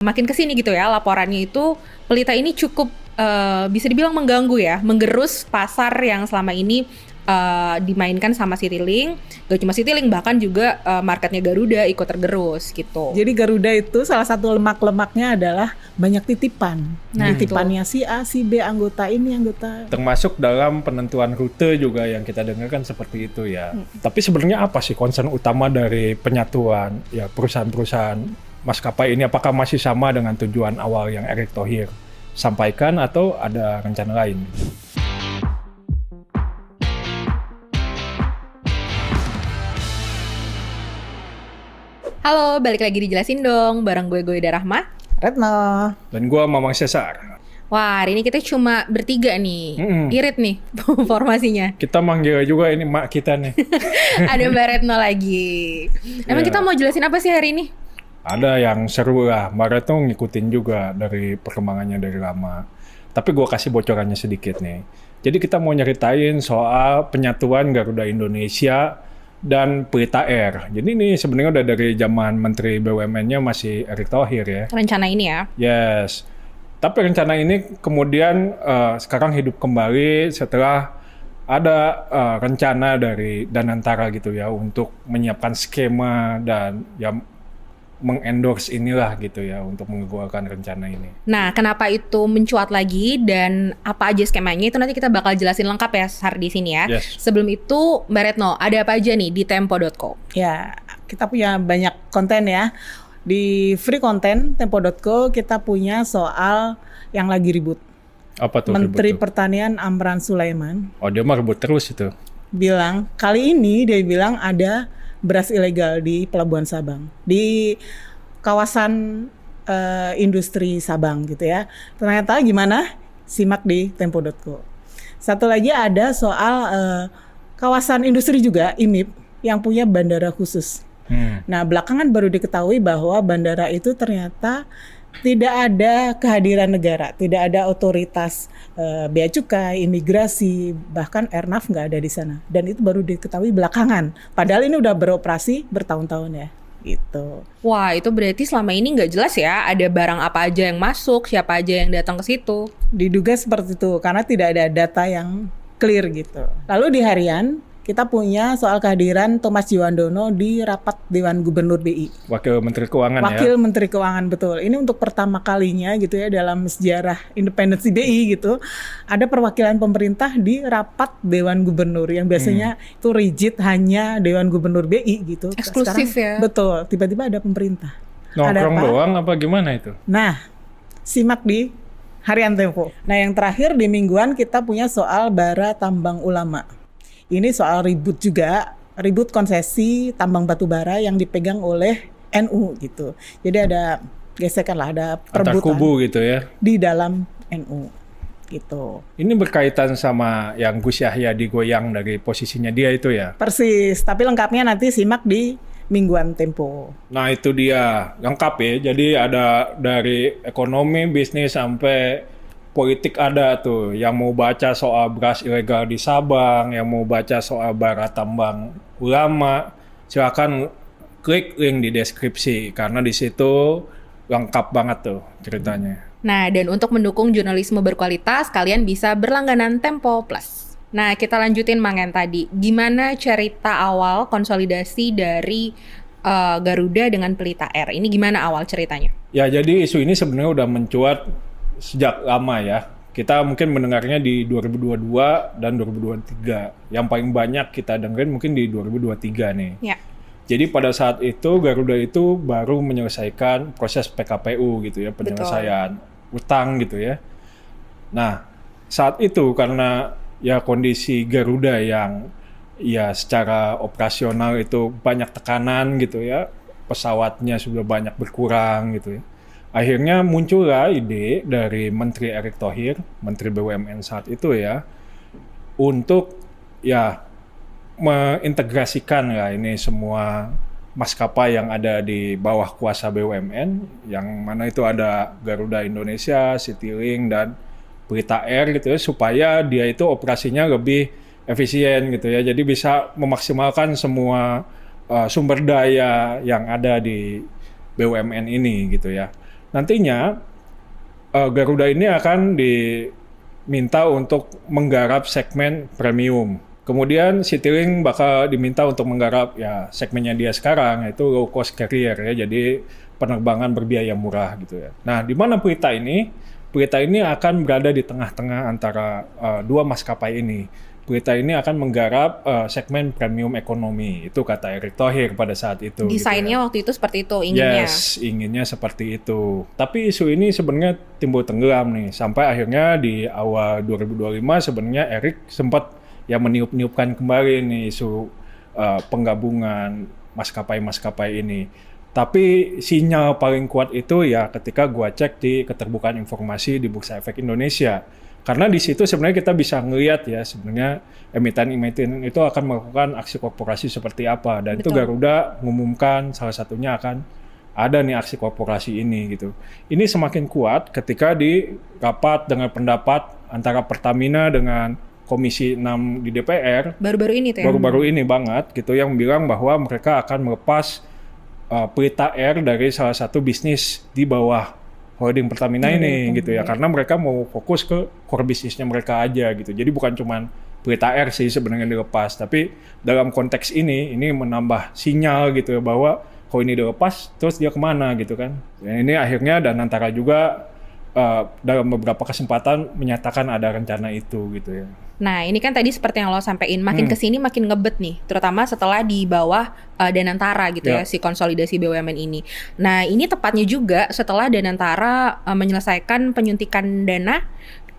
Makin kesini gitu ya laporannya itu Pelita ini cukup bisa dibilang mengganggu ya, menggerus pasar yang selama ini dimainkan sama Citylink. Gak cuma Citylink, bahkan juga marketnya Garuda ikut tergerus gitu. Jadi Garuda itu salah satu lemak-lemaknya adalah banyak titipan. Nah, Titipannya si A, si B, anggota ini, anggota. Termasuk dalam penentuan rute juga yang kita dengar kan seperti itu ya. Tapi sebenarnya apa sih concern utama dari penyatuan ya perusahaan-perusahaan maskapai ini? Apakah masih sama dengan tujuan awal yang Erick Thohir sampaikan atau ada rencana lain? Halo, balik lagi dijelasin dong bareng gue Goida Rahma. Retno. Dan gua Mamang Cesar. Wah, hari ini kita cuma bertiga nih. Irit nih formasinya. Kita manggil juga ini mak kita nih. Ada Mbak Retno lagi. Emang kita mau jelasin apa sih hari ini? Ada yang seru lah, Mbak Retno ngikutin juga dari perkembangannya dari lama. Tapi gue kasih bocorannya sedikit nih. Jadi kita mau nyeritain soal penyatuan Garuda Indonesia dan Pelita Air. Jadi ini sebenarnya udah dari zaman Menteri BUMN-nya masih Erick Thohir ya. Rencana ini ya? Yes. Tapi rencana ini kemudian sekarang hidup kembali setelah ada rencana dari Danantara gitu ya untuk menyiapkan skema dan ya mengendorse inilah gitu ya untuk mengeluarkan rencana ini. Nah, kenapa itu mencuat lagi dan apa aja skemanya itu nanti kita bakal jelasin lengkap ya Sar di sini ya. Yes. Sebelum itu, Mbak Retno, ada apa aja nih di tempo.co? Ya, kita punya banyak konten ya. Di free konten tempo.co kita punya soal yang lagi ribut. Apa tuh? Menteri ribut tuh? Pertanian Amran Sulaiman Oh, dia mah rebut terus itu. bilang, kali ini dia bilang ada beras ilegal di Pelabuhan Sabang, di kawasan industri Sabang gitu ya. Ternyata gimana? Simak di tempo.co. Satu lagi ada soal kawasan industri juga, IMIP, yang punya bandara khusus. Nah, belakangan baru diketahui bahwa bandara itu ternyata tidak ada kehadiran negara, tidak ada otoritas bea cukai, imigrasi, bahkan Airnav nggak ada di sana. Dan itu baru diketahui belakangan. Padahal ini udah beroperasi bertahun-tahun ya, gitu. Wah, itu berarti selama ini nggak jelas ya ada barang apa aja yang masuk, siapa aja yang datang ke situ. Diduga seperti itu karena tidak ada data yang clear gitu. Lalu di harian kita punya soal kehadiran Thomas Jiwandono di rapat Dewan Gubernur BI. Wakil Menteri Keuangan Wakil ya. Menteri Keuangan, betul. Ini untuk pertama kalinya gitu ya dalam sejarah independensi BI gitu. Ada perwakilan pemerintah di rapat Dewan Gubernur yang biasanya itu rigid hanya Dewan Gubernur BI gitu. Eksklusif ya. Betul, tiba-tiba ada pemerintah. Nongkrong apa? doang apa gimana itu? Nah, simak di Harian Tempo. Nah, yang terakhir di mingguan kita punya soal bara tambang ulama. Ini soal ribut juga, ribut konsesi tambang batu bara yang dipegang oleh NU gitu. Jadi ada gesekan lah, ada Antar perebutan kubu gitu ya. di dalam NU gitu. Ini berkaitan sama yang Gus Yahya digoyang dari posisinya dia itu ya. Persis, tapi lengkapnya nanti simak di mingguan Tempo. Nah itu dia, lengkap ya. Jadi ada dari ekonomi, bisnis, sampai politik ada tuh. Yang mau baca soal beras ilegal di Sabang, yang mau baca soal bara tambang ulama, silakan klik link di deskripsi. Karena di situ lengkap banget tuh ceritanya. Nah, dan untuk mendukung jurnalisme berkualitas, kalian bisa berlangganan Tempo Plus. Nah, kita lanjutin Mang yang tadi. Gimana cerita awal konsolidasi dari Garuda dengan Pelita Air? Ini gimana awal ceritanya? Ya jadi isu ini sebenarnya udah mencuat sejak lama ya. Kita mungkin mendengarnya di 2022 dan 2023. Yang paling banyak kita dengerin mungkin di 2023 nih. Ya. Jadi pada saat itu Garuda itu baru menyelesaikan proses PKPU gitu ya, penyelesaian utang gitu ya. Nah, saat itu karena ya kondisi Garuda yang ya secara operasional itu banyak tekanan gitu ya, pesawatnya sudah banyak berkurang gitu ya. Akhirnya muncullah ide dari Menteri Erick Thohir, Menteri BUMN saat itu ya, untuk ya mengintegrasikan ya ini semua maskapai yang ada di bawah kuasa BUMN, yang mana itu ada Garuda Indonesia, Citylink, dan Pelita Air gitu ya, supaya dia itu operasinya lebih efisien gitu ya, jadi bisa memaksimalkan semua sumber daya yang ada di BUMN ini gitu ya. nantinya Garuda ini akan diminta untuk menggarap segmen premium. Kemudian Citylink bakal diminta untuk menggarap ya segmennya dia sekarang, yaitu low cost carrier ya, jadi penerbangan berbiaya murah gitu ya. Nah, di mana Pelita ini? Pelita ini akan berada di tengah-tengah antara dua maskapai ini. Pelita ini akan menggarap segmen premium ekonomi, itu kata Erick Thohir pada saat itu. Desainnya gitu ya. waktu itu seperti itu inginnya. Yes, inginnya seperti itu. Tapi isu ini sebenarnya timbul tenggelam nih, sampai akhirnya di awal 2025 sebenarnya Erick sempat ya meniup-niupkan kembali nih isu penggabungan maskapai-maskapai ini. Tapi sinyal paling kuat itu ya ketika gua cek di keterbukaan informasi di Bursa Efek Indonesia. Karena di situ sebenarnya kita bisa ngelihat ya sebenarnya emiten-emiten itu akan melakukan aksi korporasi seperti apa. Dan itu Garuda mengumumkan salah satunya akan ada nih aksi korporasi ini gitu. Ini semakin kuat ketika di rapat dengan pendapat antara Pertamina dengan Komisi 6 di DPR. Baru-baru ini tuh ya? Baru-baru ini banget gitu, yang bilang bahwa mereka akan melepas Pelita Air dari salah satu bisnis di bawah holding Pertamina ini gitu ya, karena mereka mau fokus ke core bisnisnya mereka aja gitu. Jadi bukan cuman Pelita Air sih sebenarnya dilepas, tapi dalam konteks ini menambah sinyal gitu ya bahwa kalau ini dilepas terus dia kemana gitu kan. Dan ini akhirnya Danantara juga dalam beberapa kesempatan menyatakan ada rencana itu gitu ya. Nah, ini kan tadi seperti yang lo sampein, makin kesini makin ngebet nih, terutama setelah di bawah Danantara gitu ya, si konsolidasi BUMN ini. Nah, ini tepatnya juga setelah Danantara menyelesaikan penyuntikan dana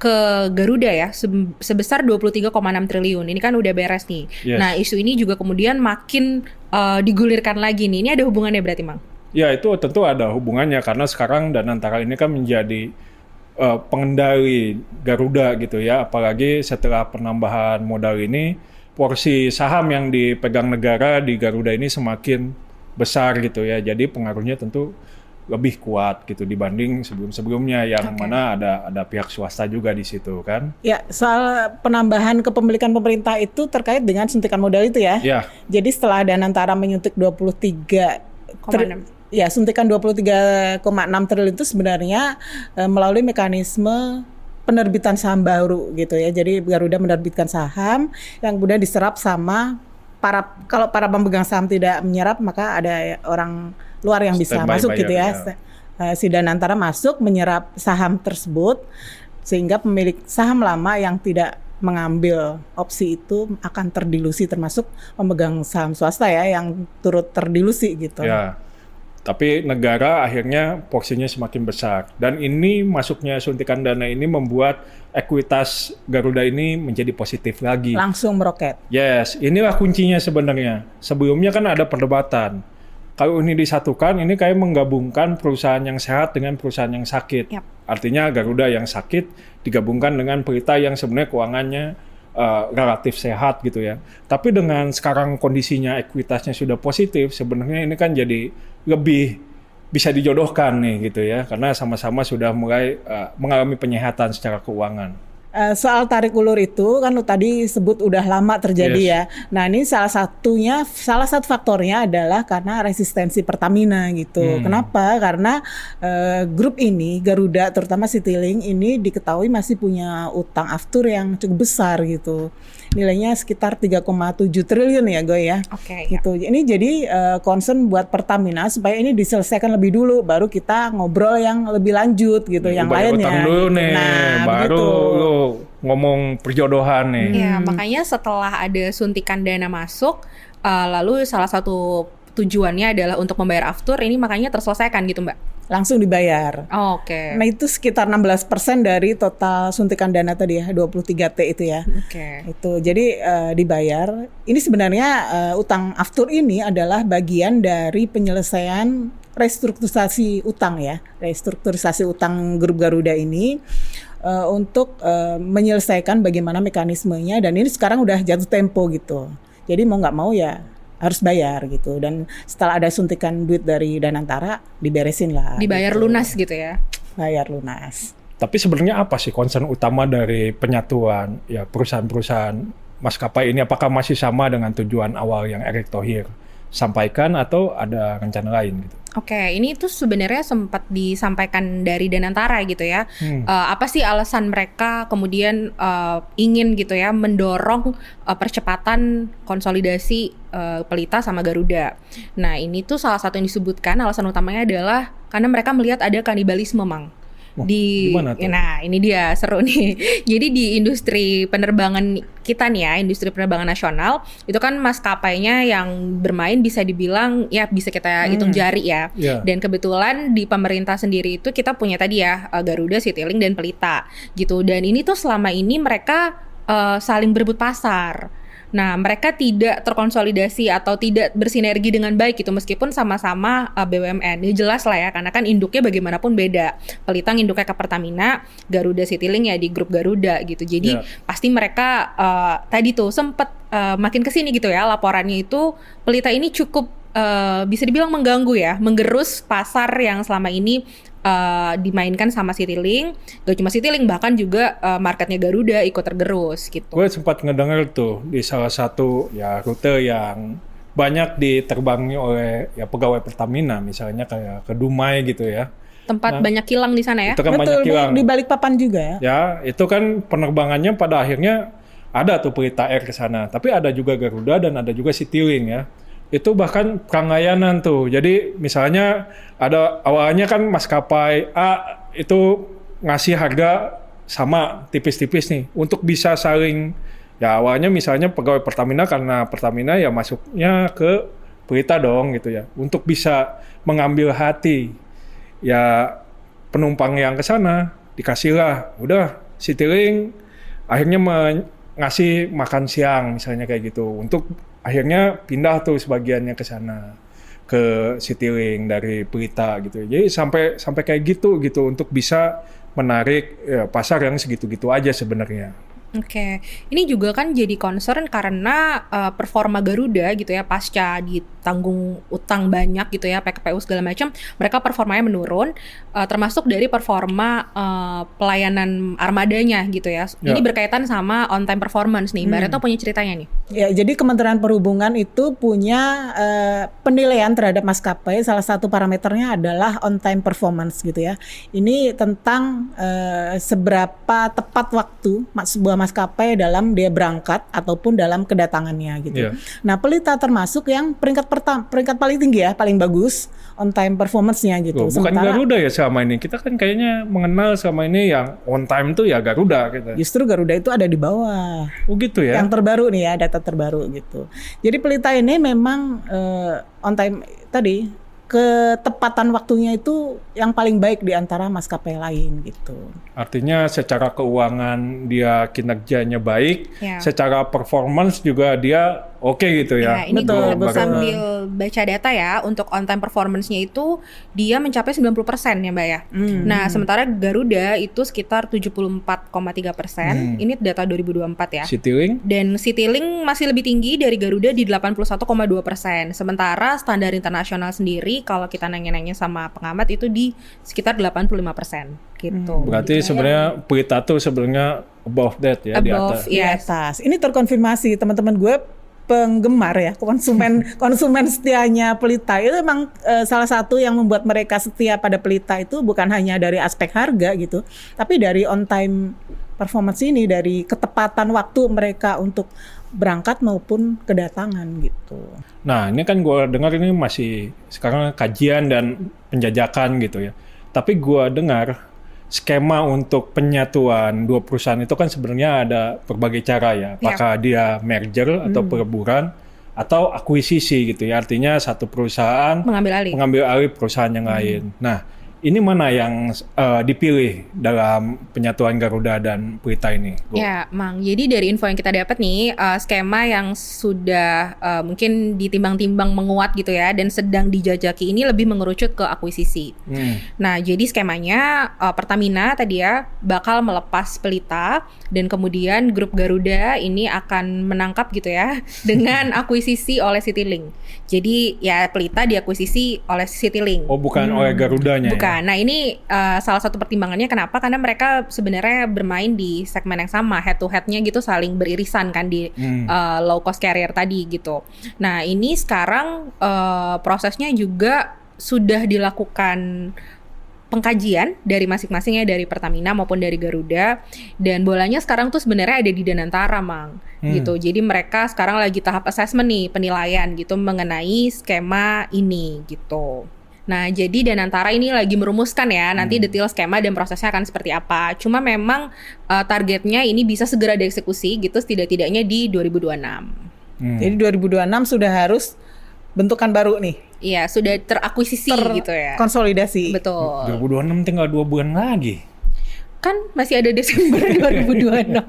ke Garuda ya, sebesar 23,6 triliun. Ini kan udah beres nih. Yes. Nah, isu ini juga kemudian makin digulirkan lagi nih. Ini ada hubungannya berarti, Mang? Ya, itu tentu ada hubungannya, karena sekarang Danantara ini kan menjadi pengendali Garuda gitu ya, apalagi setelah penambahan modal ini, porsi saham yang dipegang negara di Garuda ini semakin besar gitu ya, jadi pengaruhnya tentu lebih kuat gitu dibanding sebelum-sebelumnya yang mana ada pihak swasta juga di situ kan. Ya, soal penambahan kepemilikan pemerintah itu terkait dengan suntikan modal itu ya. Ya. Jadi setelah Danantara menyuntik 23,6 ya, suntikan 23,6 triliun itu sebenarnya melalui mekanisme penerbitan saham baru gitu ya. Jadi Garuda menerbitkan saham yang kemudian diserap sama kalau para pemegang saham tidak menyerap, maka ada orang luar yang bisa masuk gitu ya. Si Danantara masuk menyerap saham tersebut, sehingga pemilik saham lama yang tidak mengambil opsi itu akan terdilusi, termasuk pemegang saham swasta ya yang turut terdilusi gitu. Ya. Tapi negara akhirnya porsinya semakin besar. Dan ini masuknya suntikan dana ini membuat ekuitas Garuda ini menjadi positif lagi. Langsung meroket. Yes, inilah kuncinya sebenarnya. Sebelumnya kan ada perdebatan. Kalau ini disatukan, ini kayak menggabungkan perusahaan yang sehat dengan perusahaan yang sakit. Yep. Artinya Garuda yang sakit digabungkan dengan Pelita yang sebenarnya keuangannya relatif sehat gitu ya. Tapi dengan sekarang kondisinya ekuitasnya sudah positif, sebenarnya ini kan jadi lebih bisa dijodohkan nih gitu ya, karena sama-sama sudah mulai mengalami penyehatan secara keuangan. Soal tarik ulur itu kan lu tadi sebut udah lama terjadi ya. Nah, ini salah satu faktornya adalah karena resistensi Pertamina gitu. Kenapa? Karena grup ini Garuda terutama Citylink ini diketahui masih punya utang aftur yang cukup besar gitu. Nilainya sekitar 3,7 triliun ya Goy ya. Oke. Gitu. Ini jadi concern buat Pertamina supaya ini diselesaikan lebih dulu, baru kita ngobrol yang lebih lanjut gitu, yang lainnya. Utang dulu nih, nah, baru begitu. lu ngomong perjodohan nih. Ya, makanya setelah ada suntikan dana masuk, lalu salah satu tujuannya adalah untuk membayar aftur, ini makanya terselesaikan gitu Mbak? Langsung dibayar. Oh, oke. Nah, itu sekitar 16% dari total suntikan dana tadi ya, 23T itu ya. Oke. Itu jadi dibayar. Ini sebenarnya utang aftur ini adalah bagian dari penyelesaian restrukturisasi utang ya. Restrukturisasi utang grup Garuda ini untuk menyelesaikan bagaimana mekanismenya, dan ini sekarang udah jatuh tempo gitu. Jadi mau nggak mau ya harus bayar gitu, dan setelah ada suntikan duit dari Danantara diberesin lah. Dibayar gitu. lunas gitu ya? Bayar lunas. Tapi sebenarnya apa sih concern utama dari penyatuan ya perusahaan-perusahaan maskapai ini? Apakah masih sama dengan tujuan awal yang Erick Thohir sampaikan atau ada rencana lain gitu? Oke, ini tuh sebenarnya sempat disampaikan dari Danantara gitu ya. Apa sih alasan mereka kemudian ingin gitu ya mendorong percepatan konsolidasi Pelita sama Garuda. Nah, ini tuh salah satu yang disebutkan alasan utamanya adalah karena mereka melihat ada kanibalisme, Mang. Wah, gimana tuh? Nah, ini dia seru nih. Jadi di industri penerbangan kita nih ya, industri penerbangan nasional itu kan maskapainya yang bermain bisa dibilang ya bisa kita hitung jari ya. Yeah. Dan kebetulan di pemerintah sendiri itu kita punya tadi ya Garuda, Citylink dan Pelita gitu. Dan ini tuh selama ini mereka saling berebut pasar. Nah, mereka tidak terkonsolidasi atau tidak bersinergi dengan baik gitu meskipun sama-sama BUMN. Ini jelas lah ya karena kan induknya bagaimanapun beda. Pelita induknya ke Pertamina, Garuda Citylink ya di grup Garuda gitu. Jadi pasti mereka tadi tuh sempet makin kesini gitu ya laporannya itu Pelita ini cukup bisa dibilang mengganggu ya, menggerus pasar yang selama ini dimainkan sama Citylink. Gak cuma Citylink, bahkan juga marketnya Garuda ikut tergerus gitu. Gue sempat ngedenger tuh di salah satu ya rute yang banyak diterbangi oleh ya pegawai Pertamina, misalnya kayak ke Dumai gitu ya. Tempat banyak kilang di sana ya. Itu kan banyak Betul, kilang. di Balikpapan juga ya. Ya, itu kan penerbangannya pada akhirnya ada tuh Pelita Air ke sana. Tapi ada juga Garuda dan ada juga Citylink ya. Itu bahkan peranglayanan tuh. Jadi misalnya ada awalnya kan maskapai A itu ngasih harga sama tipis-tipis nih untuk bisa saling ya awalnya misalnya pegawai Pertamina karena Pertamina ya masuknya ke Pelita dong gitu ya. Untuk bisa mengambil hati ya penumpang yang ke sana dikasihlah udah Citylink akhirnya ngasih makan siang misalnya kayak gitu untuk akhirnya pindah tuh sebagiannya ke sana ke Citylink dari Pelita gitu. Jadi sampai kayak gitu untuk bisa menarik ya, pasar yang segitu-gitu aja sebenarnya. Oke, ini juga kan jadi concern karena performa Garuda gitu ya pasca ditanggung utang banyak gitu ya PKPU segala macam, mereka performanya menurun, termasuk dari performa pelayanan armadanya gitu ya. Ini berkaitan sama on time performance nih. Mbak Retno punya ceritanya nih. Ya, jadi Kementerian Perhubungan itu punya penilaian terhadap maskapai. Salah satu parameternya adalah on time performance gitu ya. Ini tentang seberapa tepat waktu sebuah maskapai dalam dia berangkat ataupun dalam kedatangannya gitu. Nah, Pelita termasuk yang peringkat paling tinggi ya, paling bagus on time performance-nya gitu. Loh, bukan Garuda ya selama ini. Kita kan kayaknya mengenal selama ini yang on time tuh ya Garuda gitu. Justru Garuda itu ada di bawah. Oh gitu ya. Yang terbaru nih ya, data terbaru gitu. Jadi Pelita ini memang on time tadi ketepatan waktunya itu yang paling baik di antara maskapai lain gitu. Artinya secara keuangan dia kinerjanya baik, secara performance juga dia oke gitu ya. Ini betul. Sambil baca data ya, untuk on time performance-nya itu dia mencapai 90% ya Mbak ya. Nah, sementara Garuda itu sekitar 74,3%. Ini data 2024 ya. Citylink? Dan Citylink masih lebih tinggi dari Garuda di 81,2%. Sementara standar internasional sendiri kalau kita nanya-nanya sama pengamat itu di sekitar 85% gitu. Berarti sebenarnya Pelita tuh sebenarnya above that ya, di atas. Di atas. Ini terkonfirmasi teman-teman gue penggemar ya, konsumen setianya Pelita itu memang salah satu yang membuat mereka setia pada Pelita itu bukan hanya dari aspek harga gitu, tapi dari on time performance ini, dari ketepatan waktu mereka untuk berangkat maupun kedatangan gitu. Nah, ini kan gue dengar ini masih sekarang kajian dan penjajakan gitu ya. Tapi gue dengar skema untuk penyatuan dua perusahaan itu kan sebenarnya ada berbagai cara ya. Apakah dia merger atau peleburan atau akuisisi gitu ya. Artinya satu perusahaan mengambil alih perusahaan yang lain. Nah, ini mana yang dipilih dalam penyatuan Garuda dan Pelita ini? Ya, Mang. Jadi dari info yang kita dapat nih, skema yang sudah mungkin ditimbang-timbang menguat gitu ya, dan sedang dijajaki ini lebih mengerucut ke akuisisi. Nah, jadi skemanya Pertamina tadi ya bakal melepas Pelita, dan kemudian grup Garuda ini akan menangkap gitu ya dengan akuisisi oleh Citylink. Jadi ya Pelita diakuisisi oleh Citylink. Oh, bukan oleh Garudanya. Bukan. Ya? Nah, ini salah satu pertimbangannya kenapa? Karena mereka sebenarnya bermain di segmen yang sama, head to head-nya gitu saling beririsan kan di low cost carrier tadi gitu. Nah, ini sekarang prosesnya juga sudah dilakukan pengkajian dari masing-masingnya, dari Pertamina maupun dari Garuda, dan bolanya sekarang tuh sebenarnya ada di Danantara, Mang, gitu. Jadi mereka sekarang lagi tahap assessment nih, penilaian gitu mengenai skema ini gitu. Nah, jadi Danantara ini lagi merumuskan ya nanti detail skema dan prosesnya akan seperti apa. Cuma memang targetnya ini bisa segera dieksekusi gitu, setidak-tidaknya di 2026. Jadi 2026 sudah harus bentukan baru nih. Iya, sudah terakuisisi gitu ya. Konsolidasi. Betul. 2026 tinggal 2 bulan lagi. Kan masih ada Desember 2026.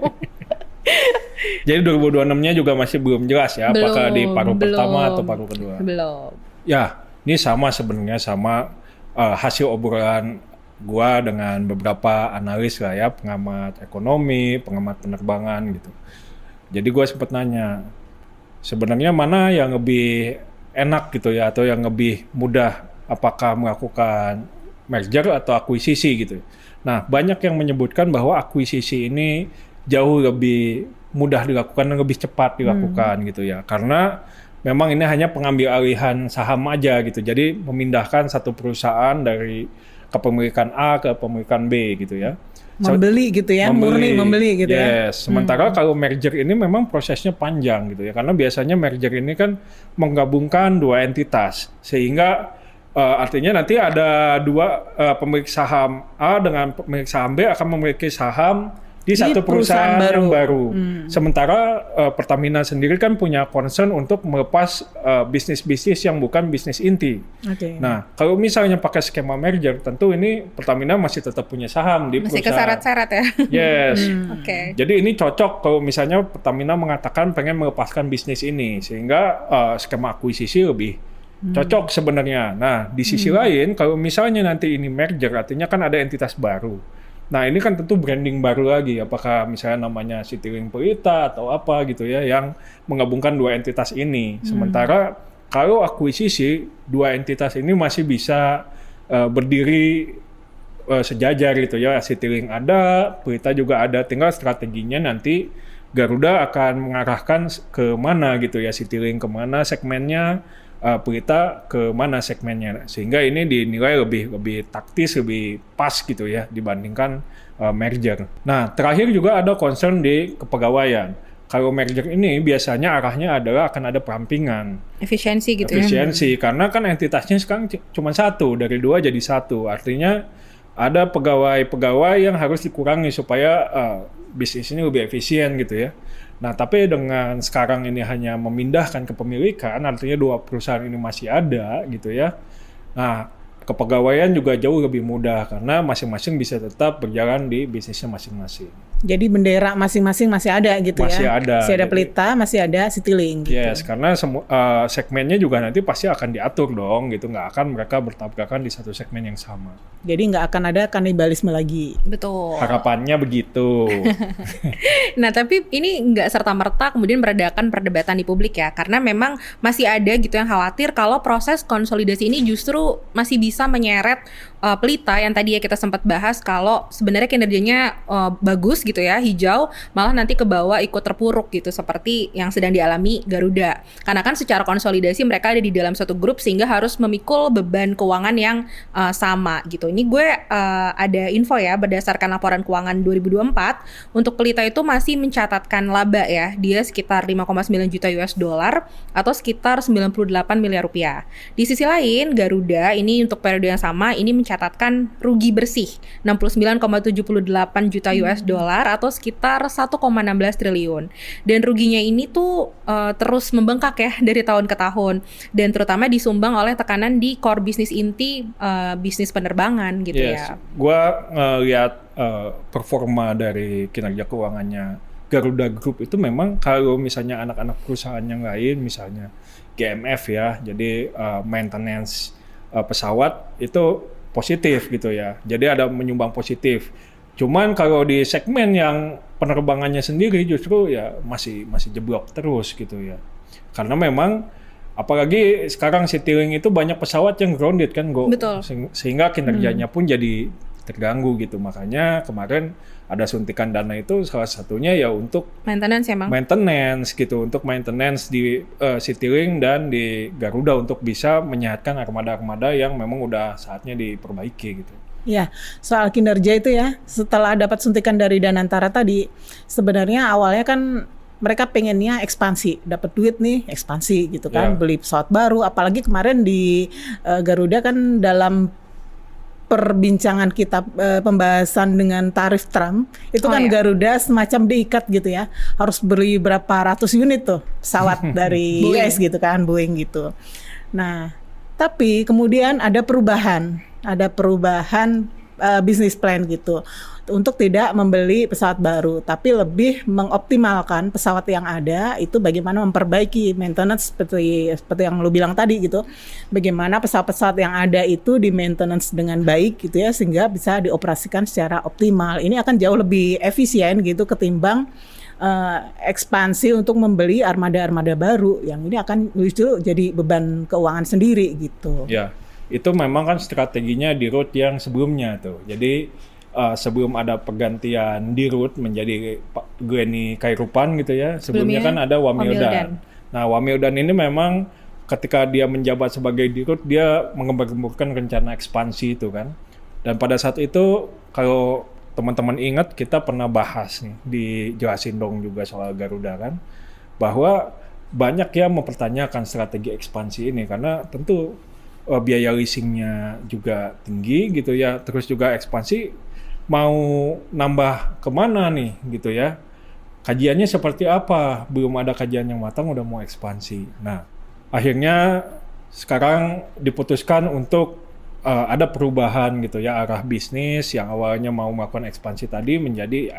Jadi 2026-nya juga masih belum jelas ya, apakah di paruh belum. pertama atau paruh kedua. Belum. Ya, ini sama sebenarnya sama hasil obrolan gua dengan beberapa analis lah ya, pengamat ekonomi, pengamat penerbangan gitu. Jadi gua sempat nanya, sebenarnya mana yang lebih enak gitu ya, atau yang lebih mudah, apakah melakukan merger atau akuisisi gitu. Nah, banyak yang menyebutkan bahwa akuisisi ini jauh lebih mudah dilakukan dan lebih cepat dilakukan gitu ya, karena memang ini hanya pengambil alihan saham aja gitu. Jadi memindahkan satu perusahaan dari kepemilikan A ke kepemilikan B gitu ya. Membeli gitu ya, murni membeli gitu ya. Yes, sementara kalau merger ini memang prosesnya panjang gitu ya, karena biasanya merger ini kan menggabungkan dua entitas, sehingga artinya nanti ada dua pemilik saham A dengan pemilik saham B akan memiliki saham di satu perusahaan yang baru. Sementara Pertamina sendiri kan punya concern untuk melepas bisnis-bisnis yang bukan bisnis inti. Nah, kalau misalnya pakai skema merger, tentu ini Pertamina masih tetap punya saham di masih perusahaan. keseret-seret ya. Yes. Oke. Jadi ini cocok kalau misalnya Pertamina mengatakan pengen melepaskan bisnis ini, sehingga skema akuisisi lebih cocok sebenarnya. Nah, di sisi lain, kalau misalnya nanti ini merger, artinya kan ada entitas baru. Nah, ini kan tentu branding baru lagi, apakah misalnya namanya Citylink Pelita atau apa gitu ya, yang menggabungkan dua entitas ini. Sementara kalau akuisisi, dua entitas ini masih bisa berdiri sejajar gitu ya. Citylink ada, Pelita juga ada, tinggal strateginya nanti Garuda akan mengarahkan ke mana gitu ya, Citylink kemana segmennya, Pelita ke mana segmennya, sehingga ini dinilai lebih taktis, lebih pas gitu ya dibandingkan merger. Nah, terakhir juga ada concern di kepegawaian. Kalau merger ini biasanya arahnya adalah akan ada perampingan, Efisiensi gitu ya. efisiensi, karena kan entitasnya sekarang cuma satu, dari dua jadi satu, artinya ada pegawai-pegawai yang harus dikurangi supaya bisnis ini lebih efisien gitu ya. Nah, tapi dengan sekarang ini hanya memindahkan kepemilikan, artinya dua perusahaan ini masih ada gitu ya. Nah, kepegawaian juga jauh lebih mudah karena masing-masing bisa tetap berjalan di bisnisnya masing-masing. Jadi bendera masing-masing masih ada gitu Masih ya. ada. Masih ada Jadi- Pelita, masih ada Citylink gitu. Yes, karena segmennya juga nanti pasti akan diatur dong gitu, nggak akan mereka bertabrakan di satu segmen yang sama. Jadi nggak akan ada kanibalisme lagi. Betul. Harapannya begitu. Nah, tapi ini nggak serta-merta kemudian meredakan perdebatan di publik ya, karena memang masih ada gitu yang khawatir kalau proses konsolidasi ini justru masih bisa menyeret Pelita yang tadi ya kita sempat bahas, kalau sebenarnya kinerjanya bagus gitu ya, hijau, malah nanti ke bawah ikut terpuruk gitu, seperti yang sedang dialami Garuda. Karena kan secara konsolidasi mereka ada di dalam satu grup sehingga harus memikul beban keuangan yang sama gitu. Ini gue ada info ya, berdasarkan laporan keuangan 2024, untuk Pelita itu masih mencatatkan laba ya, dia sekitar 5,9 juta US dollar atau sekitar 98 miliar rupiah. Di sisi lain, Garuda ini untuk periode yang sama ini mencatatkan rugi bersih 69,78 juta US dollar atau sekitar 1,16 triliun. Dan ruginya ini tuh terus membengkak ya dari tahun ke tahun, dan terutama disumbang oleh tekanan di core bisnis inti, bisnis penerbangan gitu ya. Gua ngeliat performa dari kinerja keuangannya Garuda Group itu memang kalau misalnya anak-anak perusahaan yang lain, misalnya GMF ya, jadi maintenance pesawat itu positif gitu ya. Jadi ada menyumbang positif. Cuman kalau di segmen yang penerbangannya sendiri justru ya masih jeblok terus gitu ya. Karena memang apalagi sekarang Citylink itu banyak pesawat yang grounded kan, Betul. sehingga kinerjanya pun jadi terganggu gitu. Makanya kemarin ada suntikan dana itu salah satunya ya untuk Maintenance emang. maintenance gitu, untuk maintenance di Citylink dan di Garuda untuk bisa menyehatkan armada-armada yang memang udah saatnya diperbaiki gitu. Ya, soal kinerja itu ya, setelah dapat suntikan dari Danantara tadi, sebenarnya awalnya kan mereka pengennya ekspansi, dapat duit nih, ekspansi gitu kan, beli pesawat baru, apalagi kemarin di Garuda kan dalam perbincangan kita pembahasan dengan tarif Trump, itu kan Garuda semacam diikat gitu ya, harus beli berapa ratus unit tuh pesawat dari US gitu kan, Boeing gitu. Nah, tapi kemudian ada perubahan bisnis plan gitu untuk tidak membeli pesawat baru, tapi lebih mengoptimalkan pesawat yang ada itu bagaimana memperbaiki maintenance seperti yang lu bilang tadi gitu, bagaimana pesawat-pesawat yang ada itu di maintenance dengan baik gitu ya sehingga bisa dioperasikan secara optimal. Ini akan jauh lebih efisien gitu ketimbang ekspansi untuk membeli armada-armada baru yang ini akan justru jadi beban keuangan sendiri gitu. Ya. Itu memang kan strateginya di route yang sebelumnya tuh. Jadi sebelum ada pergantian di route menjadi Pak Glenny Khairupan gitu ya. Sebelumnya kan ada Wamildan. Nah, Wamildan ini memang ketika dia menjabat sebagai di route dia mengembar-gemburkan rencana ekspansi itu kan. Dan pada saat itu kalau teman-teman ingat kita pernah bahas nih dijelasin dong juga soal Garuda kan, bahwa banyak yang mempertanyakan strategi ekspansi ini karena tentu biaya leasingnya juga tinggi gitu ya, terus juga ekspansi mau nambah kemana nih gitu ya, kajiannya seperti apa, belum ada kajian yang matang udah mau ekspansi. Nah akhirnya sekarang diputuskan untuk ada perubahan gitu ya, arah bisnis yang awalnya mau melakukan ekspansi tadi menjadi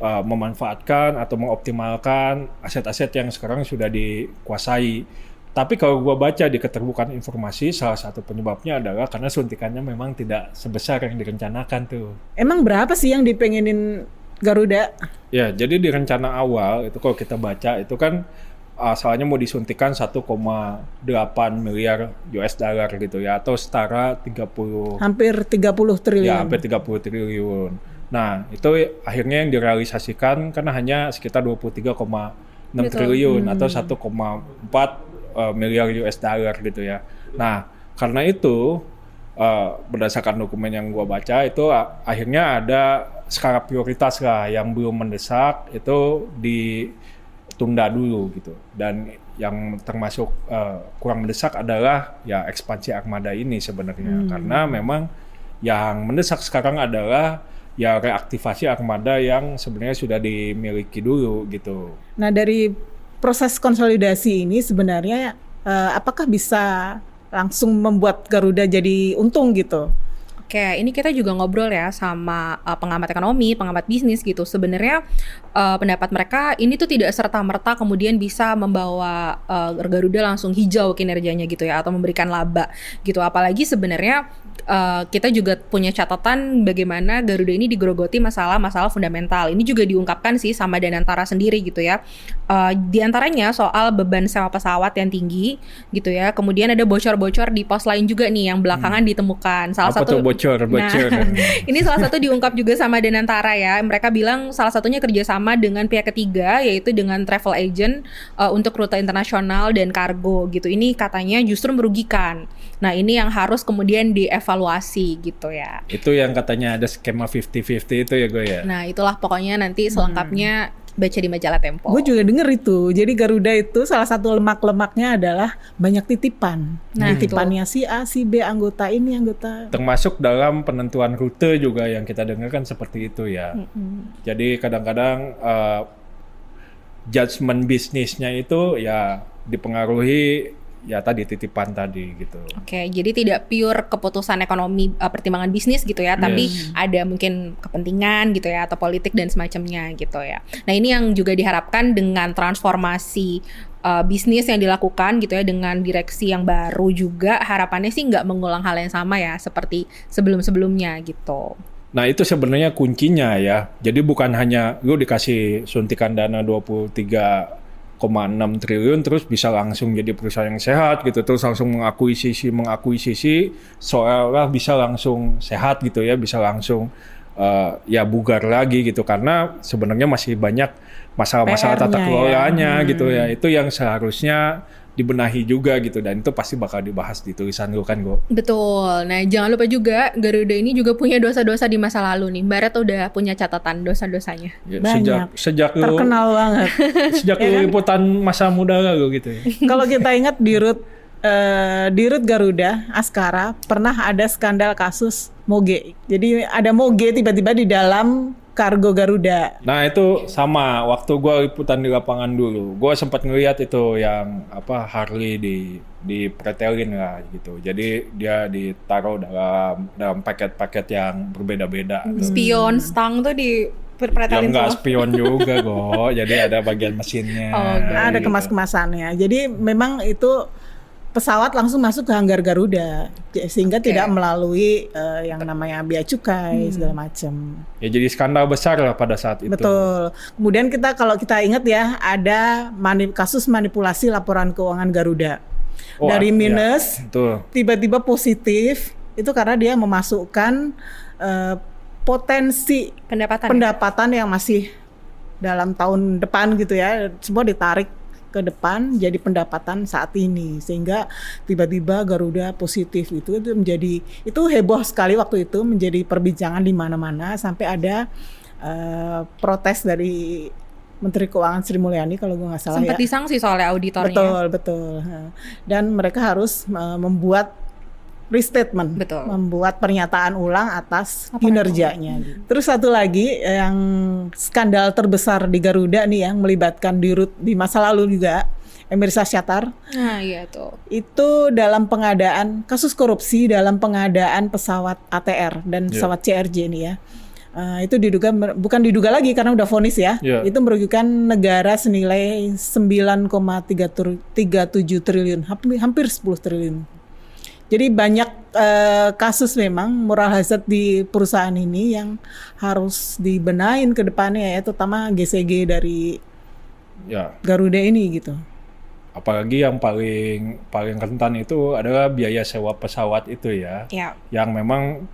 memanfaatkan atau mengoptimalkan aset-aset yang sekarang sudah dikuasai. Tapi kalau gue baca di keterbukaan informasi, salah satu penyebabnya adalah karena suntikannya memang tidak sebesar yang direncanakan tuh. Emang berapa sih yang dipengenin Garuda? Ya, jadi di rencana awal itu kalau kita baca itu kan asalnya mau disuntikan 1,8 miliar US dollar gitu ya, atau setara 30 hampir 30 triliun. Ya, hampir 30 triliun. Nah, itu akhirnya yang direalisasikan karena hanya sekitar 23,6 triliun atau 1,4 miliar US dollar gitu ya. Nah, karena itu berdasarkan dokumen yang gua baca itu akhirnya ada skala prioritas lah yang belum mendesak itu ditunda dulu gitu. Dan yang termasuk kurang mendesak adalah ya ekspansi armada ini sebenarnya. Karena memang yang mendesak sekarang adalah ya reaktivasi armada yang sebenarnya sudah dimiliki dulu gitu. Nah, dari proses konsolidasi ini sebenarnya apakah bisa langsung membuat Garuda jadi untung gitu? Oke, ini kita juga ngobrol ya sama pengamat ekonomi, pengamat bisnis gitu. Sebenarnya pendapat mereka ini tuh tidak serta-merta kemudian bisa membawa Garuda langsung hijau kinerjanya gitu ya, atau memberikan laba gitu. Apalagi sebenarnya kita juga punya catatan bagaimana Garuda ini digerogoti masalah-masalah fundamental. Ini juga diungkapkan sih sama Danantara sendiri gitu ya. Di antaranya soal beban sewa pesawat yang tinggi gitu ya. Kemudian ada bocor-bocor di pos lain juga nih yang belakangan ditemukan. Salah apa satu tuh bocor. Nah, ini salah satu diungkap juga sama Danantara ya. Mereka bilang salah satunya kerjasama dengan pihak ketiga, yaitu dengan travel agent untuk rute internasional dan kargo gitu. Ini katanya justru merugikan. Nah, ini yang harus kemudian dievaluasi gitu ya. Itu yang katanya ada skema 50-50 itu ya gue ya. Nah, itulah pokoknya nanti selengkapnya baca di majalah Tempo. Gue juga denger itu. Jadi Garuda itu salah satu lemak-lemaknya adalah banyak titipan. Nah, titipannya si A, si B, anggota ini, anggota. Termasuk dalam penentuan rute juga yang kita dengar kan seperti itu ya. Jadi kadang-kadang judgement bisnisnya itu ya dipengaruhi ya tadi titipan tadi gitu. Oke, jadi tidak pure keputusan ekonomi, pertimbangan bisnis gitu ya, tapi ada mungkin kepentingan gitu ya, atau politik dan semacamnya gitu ya. Nah, ini yang juga diharapkan dengan transformasi bisnis yang dilakukan gitu ya, dengan direksi yang baru juga, harapannya sih nggak mengulang hal yang sama ya, seperti sebelum-sebelumnya gitu. Nah, itu sebenarnya kuncinya ya. Jadi bukan hanya lu dikasih suntikan dana 23,6 triliun terus bisa langsung jadi perusahaan yang sehat gitu, terus langsung mengakuisisi seolah-olah bisa langsung sehat gitu ya, bisa langsung ya bugar lagi gitu, karena sebenarnya masih banyak masalah-masalah tata PR-nya kelolanya gitu ya, itu yang seharusnya dibenahi juga gitu, dan itu pasti bakal dibahas di tulisan lu kan, Go. Betul. Nah, jangan lupa juga Garuda ini juga punya dosa-dosa di masa lalu nih. Barat udah punya catatan dosa-dosanya. Ya, Banyak. sejak lu Terkenal banget. sejak lu liputan masa muda lalu gitu ya. Kalau kita ingat di Rut Garuda Askara pernah ada skandal kasus moge. Jadi ada moge tiba-tiba di dalam kargo Garuda. Nah itu sama, waktu gue liputan di lapangan dulu, gue sempat ngeliat itu yang Harley dipretelin lah gitu. Jadi dia ditaruh dalam paket-paket yang berbeda-beda. Spion, stang tuh di Ya pretelin nggak semua. spion juga kok, jadi ada bagian mesinnya. Oh, Ada gitu. kemas-kemasannya. Jadi memang itu pesawat langsung masuk ke hanggar Garuda sehingga tidak melalui yang namanya bea cukai segala macam. Ya jadi skandal besar lah pada saat itu. Betul. Kemudian kalau kita ingat ya, ada kasus manipulasi laporan keuangan Garuda. Oh, Dari ya, minus betul. tiba-tiba positif, itu karena dia memasukkan potensi pendapatan yang masih dalam tahun depan gitu ya, semua ditarik ke depan jadi pendapatan saat ini, sehingga tiba-tiba Garuda positif. Itu heboh sekali waktu itu, menjadi perbincangan di mana-mana, sampai ada protes dari Menteri Keuangan Sri Mulyani kalau gue nggak salah. Sempat disangsi soalnya auditornya. Betul. Dan mereka harus membuat restatement, membuat pernyataan ulang atas kinerjanya. Terus satu lagi yang skandal terbesar di Garuda nih, yang melibatkan Dirut di masa lalu juga, Emir Syahsyatar. Nah iya tuh. Itu dalam pengadaan, kasus korupsi dalam pengadaan pesawat ATR dan pesawat CRJ nih ya. Itu bukan diduga lagi karena udah vonis ya. Itu merugikan negara senilai 9,37 triliun, hampir 10 triliun. Jadi banyak kasus memang moral hazard di perusahaan ini yang harus dibenahin ke depannya ya, terutama GCG dari Garuda ini gitu. Apalagi yang paling rentan itu adalah biaya sewa pesawat itu ya. Yang memang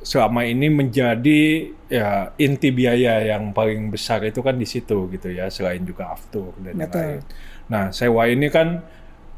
selama ini menjadi ya inti biaya yang paling besar itu kan di situ gitu ya, selain juga aftur dan lain-lain. Nah, sewa ini kan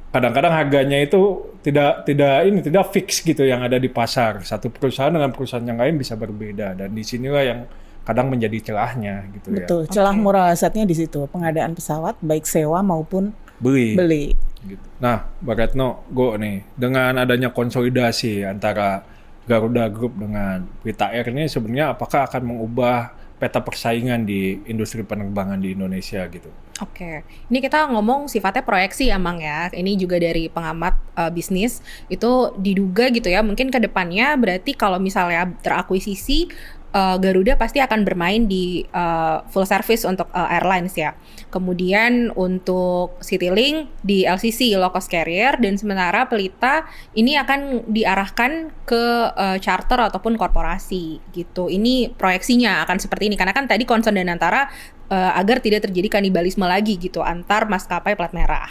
kadang-kadang harganya itu tidak fix gitu yang ada di pasar. Satu perusahaan dengan perusahaan yang lain bisa berbeda, dan disinilah yang kadang menjadi celahnya gitu. Betul, celah moral hazardnya di situ, pengadaan pesawat baik sewa maupun beli. Gitu. Nah, Mbak Retno, nih dengan adanya konsolidasi antara Garuda Group dengan Pelita Air ini sebenarnya apakah akan mengubah peta persaingan di industri penerbangan di Indonesia gitu? Oke, ini kita ngomong sifatnya proyeksi emang ya. Ini juga dari pengamat bisnis itu diduga gitu ya. Mungkin ke depannya berarti kalau misalnya terakuisisi, Garuda pasti akan bermain di full service untuk airlines ya. Kemudian untuk Citylink di LCC, low cost carrier, dan sementara Pelita ini akan diarahkan ke charter ataupun korporasi gitu. Ini proyeksinya akan seperti ini, karena kan tadi concern dan antara agar tidak terjadi kanibalisme lagi gitu antar maskapai plat merah.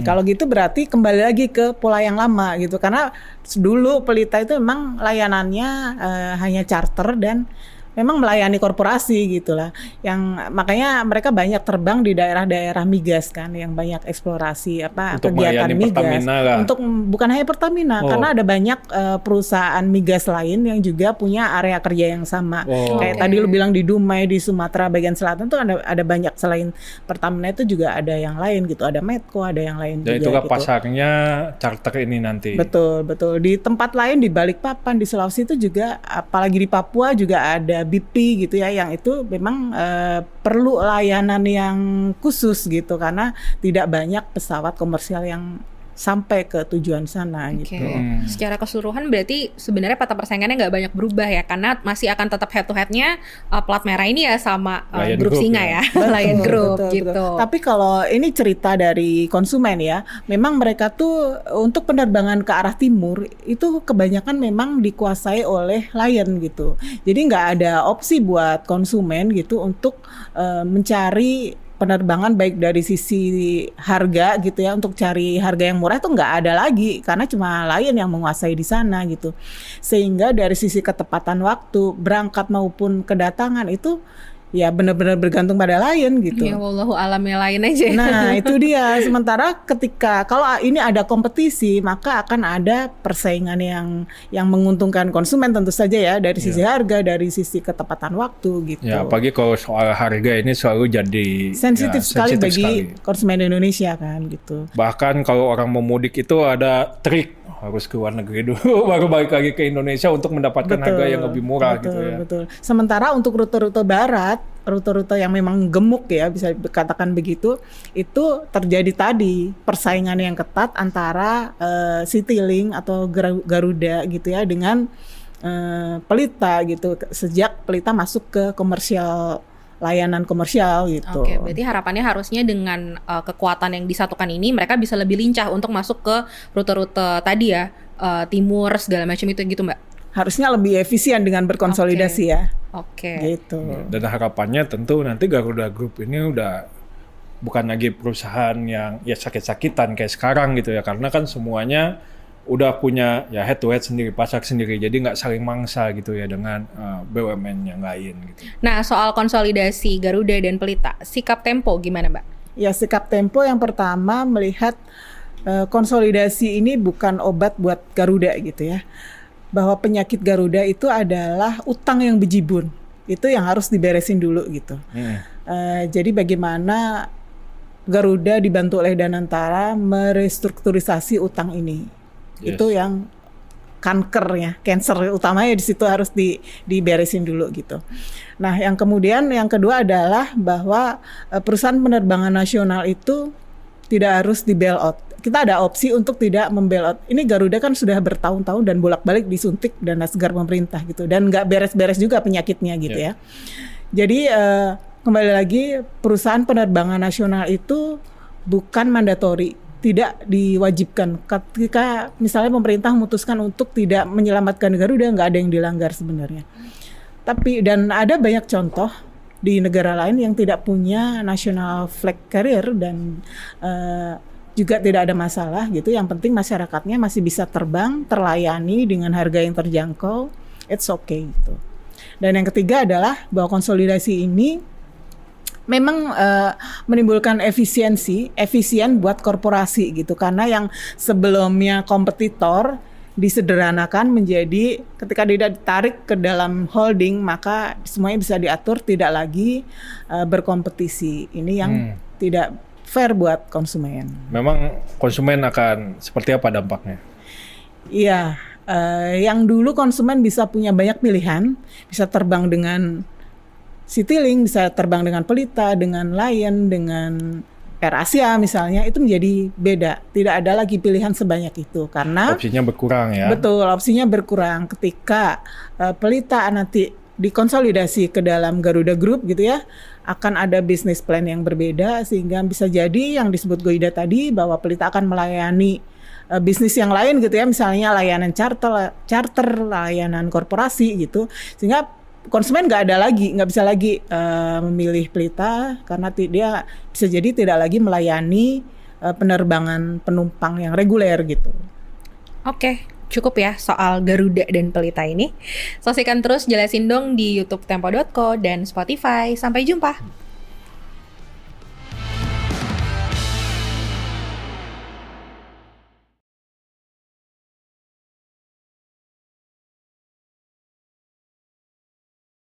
Kalau gitu berarti kembali lagi ke pola yang lama gitu, karena dulu Pelita itu memang layanannya hanya charter dan memang melayani korporasi gitulah. Yang makanya mereka banyak terbang di daerah-daerah migas kan, yang banyak eksplorasi untuk kegiatan migas. Untuk bukan hanya Pertamina, karena ada banyak perusahaan migas lain yang juga punya area kerja yang sama. Kayak tadi lu bilang di Dumai, di Sumatera bagian selatan tuh ada banyak, selain Pertamina itu juga ada yang lain gitu, ada Medco, ada yang lain dan juga. Itulah pasarnya charter ini nanti. Betul. Di tempat lain di Balikpapan, di Sulawesi itu juga, apalagi di Papua juga ada BP gitu ya, yang itu memang perlu layanan yang khusus gitu, karena tidak banyak pesawat komersial yang sampai ke tujuan sana gitu. Secara keseluruhan berarti sebenarnya peta persaingannya nggak banyak berubah ya, karena masih akan tetap head to headnya plat merah ini ya sama grup singa ya, Lion Group gitu. Betul. Tapi kalau ini cerita dari konsumen ya, memang mereka tuh untuk penerbangan ke arah timur itu kebanyakan memang dikuasai oleh Lion gitu. Jadi nggak ada opsi buat konsumen gitu untuk mencari penerbangan baik dari sisi harga gitu ya, untuk cari harga yang murah itu nggak ada lagi karena cuma Lion yang menguasai di sana gitu. Sehingga dari sisi ketepatan waktu berangkat maupun kedatangan itu ya benar-benar bergantung pada Lion gitu. Ya wallahu alam ya Lion aja. Nah itu dia. Sementara ketika kalau ini ada kompetisi maka akan ada persaingan yang menguntungkan konsumen tentu saja ya, dari sisi harga, dari sisi ketepatan waktu gitu. Ya apalagi kalau soal harga ini selalu jadi sensitif sekali bagi konsumen Indonesia kan gitu. Bahkan kalau orang mau mudik itu ada trik, harus ke luar negeri dulu baru balik lagi ke Indonesia untuk mendapatkan harga yang lebih murah gitu ya. Betul. Sementara untuk rute-rute barat, rute-rute yang memang gemuk ya bisa dikatakan begitu, itu terjadi tadi persaingan yang ketat antara Citylink atau Garuda gitu ya dengan Pelita gitu, sejak Pelita masuk ke layanan komersial gitu. Oke, berarti harapannya harusnya dengan kekuatan yang disatukan ini mereka bisa lebih lincah untuk masuk ke rute-rute tadi ya, timur segala macam itu gitu Mbak. Harusnya lebih efisien dengan berkonsolidasi ya. Oke. Gitu. Dan harapannya tentu nanti Garuda Group ini udah bukan lagi perusahaan yang ya sakit-sakitan kayak sekarang gitu ya, karena kan semuanya udah punya ya head to head sendiri, pasar sendiri, jadi nggak saling mangsa gitu ya dengan BUMN yang lain gitu. Nah soal konsolidasi Garuda dan Pelita, sikap Tempo gimana Mbak? Ya sikap Tempo yang pertama melihat konsolidasi ini bukan obat buat Garuda gitu ya, bahwa penyakit Garuda itu adalah utang yang bejibun, itu yang harus diberesin dulu gitu. Jadi bagaimana Garuda dibantu oleh Danantara merestrukturisasi utang ini. Itu yang kankernya, cancer utamanya di situ harus diberesin dulu gitu. Nah, yang kedua adalah bahwa perusahaan penerbangan nasional itu tidak harus di bail out. Kita ada opsi untuk tidak membail out. Ini Garuda kan sudah bertahun-tahun dan bolak-balik disuntik dana segar pemerintah gitu, dan nggak beres-beres juga penyakitnya gitu ya. Jadi kembali lagi, perusahaan penerbangan nasional itu bukan mandatori, tidak diwajibkan. Ketika misalnya pemerintah memutuskan untuk tidak menyelamatkan Garuda, nggak ada yang dilanggar sebenarnya. Tapi dan ada banyak contoh di negara lain yang tidak punya national flag carrier dan juga tidak ada masalah gitu. Yang penting masyarakatnya masih bisa terbang, terlayani dengan harga yang terjangkau. It's okay gitu. Dan yang ketiga adalah bahwa konsolidasi ini memang menimbulkan efisien buat korporasi gitu, karena yang sebelumnya kompetitor disederhanakan menjadi ketika tidak ditarik ke dalam holding maka semuanya bisa diatur, tidak lagi berkompetisi. Ini yang tidak fair buat konsumen. Memang konsumen akan seperti apa dampaknya? Iya, yang dulu konsumen bisa punya banyak pilihan, bisa terbang dengan Citylink, bisa terbang dengan Pelita, dengan Lion, dengan AirAsia misalnya, itu menjadi beda. Tidak ada lagi pilihan sebanyak itu karena opsinya berkurang ya. Betul, opsinya berkurang ketika Pelita nanti dikonsolidasi ke dalam Garuda Group gitu ya, akan ada bisnis plan yang berbeda sehingga bisa jadi yang disebut Goida tadi bahwa Pelita akan melayani bisnis yang lain gitu ya, misalnya layanan charter, layanan korporasi gitu, sehingga konsumen nggak bisa lagi memilih Pelita karena dia bisa jadi tidak lagi melayani penerbangan penumpang yang reguler gitu. Oke, cukup ya soal Garuda dan Pelita ini. Saksikan terus Jelasin Dong di YouTube Tempo.co dan Spotify. Sampai jumpa.